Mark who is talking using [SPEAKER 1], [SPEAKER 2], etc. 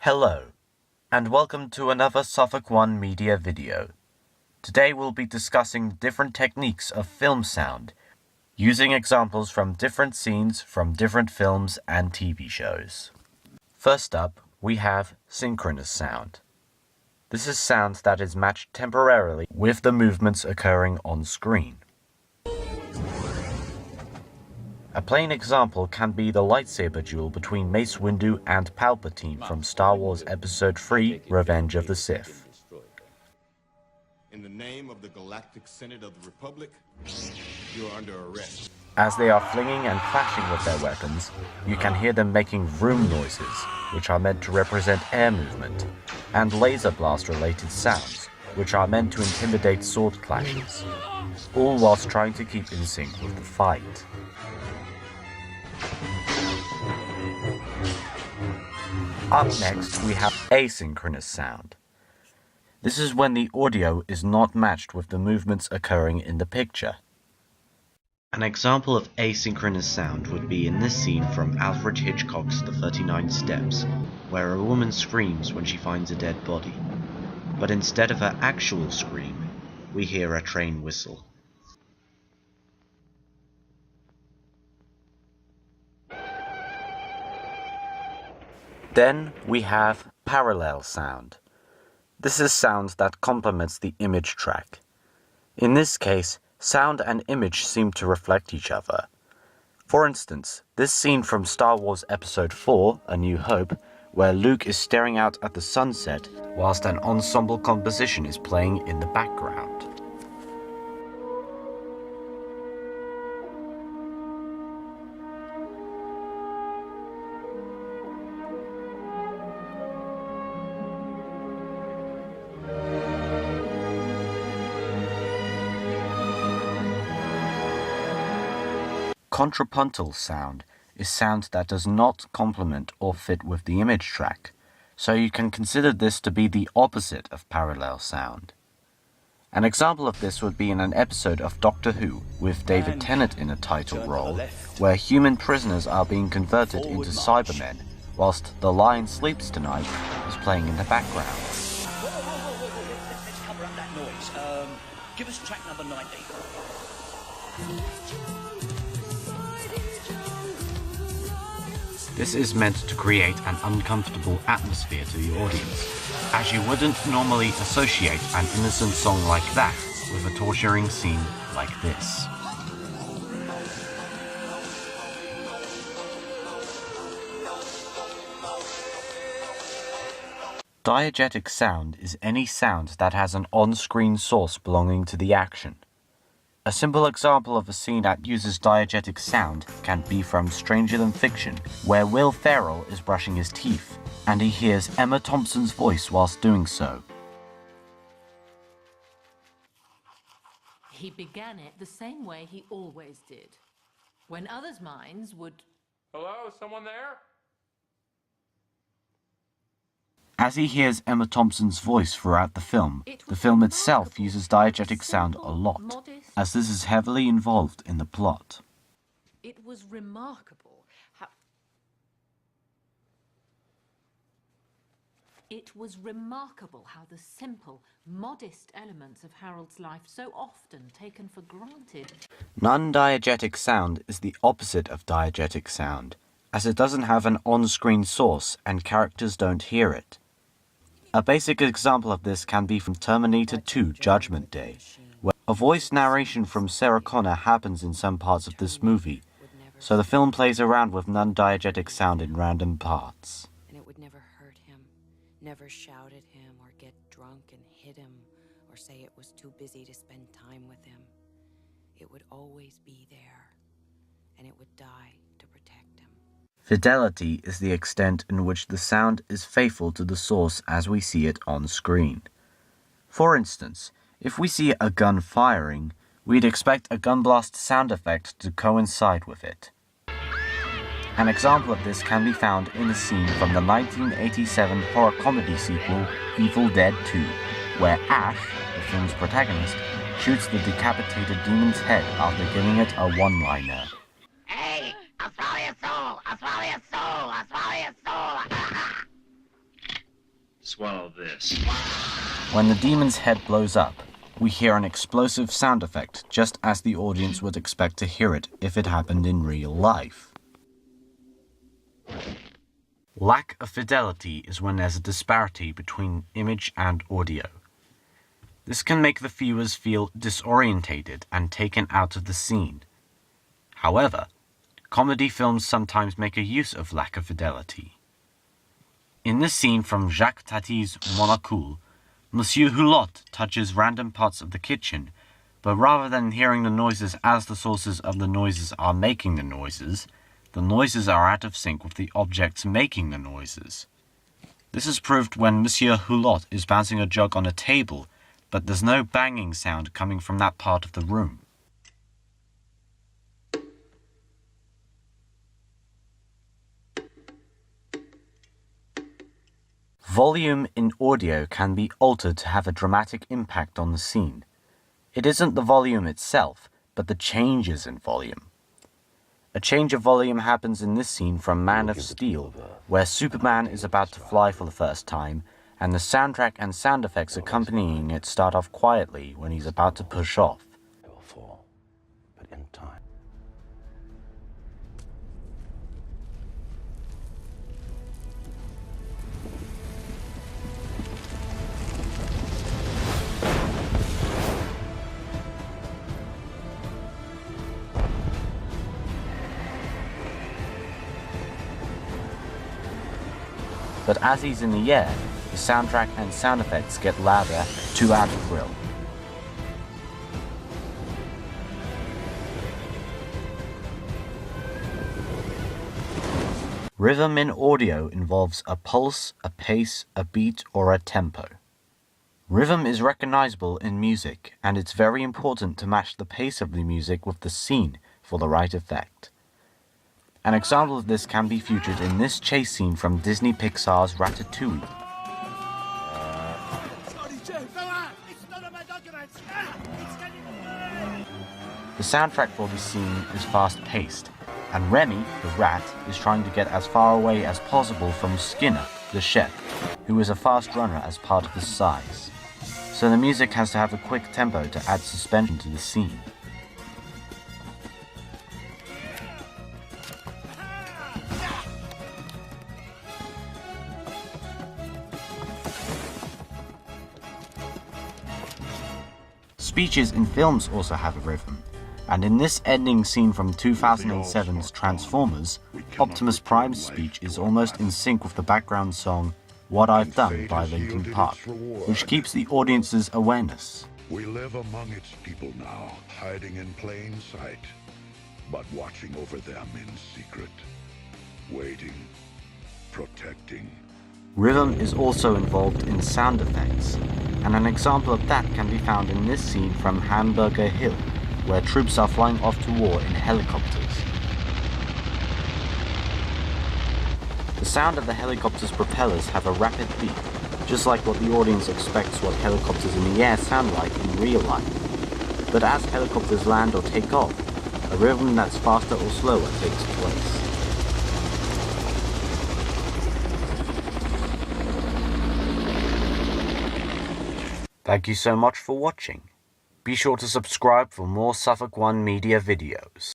[SPEAKER 1] Hello, and welcome to another Suffolk One Media video. Today we'll be discussing different techniques of film sound, using examples from different scenes from different films and TV shows. First up, we have synchronous sound. This is sound that is matched temporarily with the movements occurring on screen. A plain example can be the lightsaber duel between Mace Windu and Palpatine from Star Wars Episode 3, Revenge of the Sith.
[SPEAKER 2] In the name of the Galactic Senate of the Republic, you are under arrest.
[SPEAKER 1] As they are flinging and clashing with their weapons, you can hear them making vroom noises, which are meant to represent air movement, and laser blast related sounds, which are meant to intimidate sword clashes, all whilst trying to keep in sync with the fight. Up next, we have asynchronous sound. This is when the audio is not matched with the movements occurring in the picture. An example of asynchronous sound would be in this scene from Alfred Hitchcock's The 39 Steps, where a woman screams when she finds a dead body. But instead of her actual scream, we hear a train whistle. Then we have parallel sound. This is sound that complements the image track. In this case, sound and image seem to reflect each other. For instance, this scene from Star Wars Episode 4, A New Hope, where Luke is staring out at the sunset whilst an ensemble composition is playing in the background. Contrapuntal sound is sound that does not complement or fit with the image track, so you can consider this to be the opposite of parallel sound. An example of this would be in an episode of Doctor Who with David Tennant in a title role, where human prisoners are being converted into Cybermen, whilst The Lion Sleeps Tonight is playing in the background.
[SPEAKER 3] Let's cover up that noise. Give us track number 90.
[SPEAKER 1] This is meant to create an uncomfortable atmosphere to the audience, as you wouldn't normally associate an innocent song like that with a torturing scene like this. Diegetic sound is any sound that has an on-screen source belonging to the action. A simple example of a scene that uses diegetic sound can be from Stranger Than Fiction, where Will Ferrell is brushing his teeth, and he hears Emma Thompson's voice whilst doing so.
[SPEAKER 4] He began it the same way he always did. When others' minds would...
[SPEAKER 5] Hello, someone there?
[SPEAKER 1] As he hears Emma Thompson's voice throughout the film itself uses diegetic sound a lot, as this is heavily involved in the plot.
[SPEAKER 4] It was remarkable how... the simple, modest elements of Harold's life, so often taken for granted.
[SPEAKER 1] Non-diegetic sound is the opposite of diegetic sound, as it doesn't have an on-screen source and characters don't hear it. A basic example of this can be from Terminator 2 Judgment Day, where a voice narration from Sarah Connor happens in some parts of this movie, so the film plays around with non-diegetic sound in random parts.
[SPEAKER 6] And it would never hurt him, never shout at him or get drunk and hit him or say it was too busy to spend time with him. It would always be there, and it would die to protect him.
[SPEAKER 1] Fidelity is the extent in which the sound is faithful to the source as we see it on screen. For instance, if we see a gun firing, we'd expect a gun blast sound effect to coincide with it. An example of this can be found in a scene from the 1987 horror comedy sequel Evil Dead 2, where Ash, the film's protagonist, shoots the decapitated demon's head after giving it a one-liner.
[SPEAKER 7] Hey, I'll swallow your soul! I'll swallow your soul! I'll swallow your soul! swallow this.
[SPEAKER 1] When the demon's head blows up, we hear an explosive sound effect just as the audience would expect to hear it if it happened in real life. Lack of fidelity is when there's a disparity between image and audio. This can make the viewers feel disorientated and taken out of the scene. However, comedy films sometimes make a use of lack of fidelity. In this scene from Jacques Tati's Monocle, Monsieur Hulot touches random parts of the kitchen, but rather than hearing the noises as the sources of the noises are making the noises are out of sync with the objects making the noises. This is proved when Monsieur Hulot is bouncing a jug on a table, but there's no banging sound coming from that part of the room. Volume in audio can be altered to have a dramatic impact on the scene. It isn't the volume itself, but the changes in volume. A change of volume happens in this scene from Man of Steel, where Superman is about to fly for the first time, and the soundtrack and sound effects accompanying it start off quietly when he's about to push off.
[SPEAKER 8] It will fall, but in time.
[SPEAKER 1] But as he's in the air, the soundtrack and sound effects get louder to add a thrill. Rhythm in audio involves a pulse, a pace, a beat, or a tempo. Rhythm is recognizable in music, and it's very important to match the pace of the music with the scene for the right effect. An example of this can be featured in this chase scene from Disney Pixar's Ratatouille. The soundtrack for this scene is fast-paced, and Remy, the rat, is trying to get as far away as possible from Skinner, the chef, who is a fast runner as part of his size. So the music has to have a quick tempo to add suspension to the scene. Speeches in films also have a rhythm, and in this ending scene from 2007's Transformers, Optimus Prime's speech is almost in sync with the background song What I've Done by Linkin Park, which keeps the audience's awareness.
[SPEAKER 9] We live among its people now, hiding in plain sight, but watching over them in secret, waiting, protecting.
[SPEAKER 1] Rhythm is also involved in sound effects, and an example of that can be found in this scene from Hamburger Hill, where troops are flying off to war in helicopters. The sound of the helicopter's propellers have a rapid beat, just like what the audience expects what helicopters in the air sound like in real life. But as helicopters land or take off, a rhythm that's faster or slower takes place. Thank you so much for watching. Be sure to subscribe for more Suffolk One Media videos.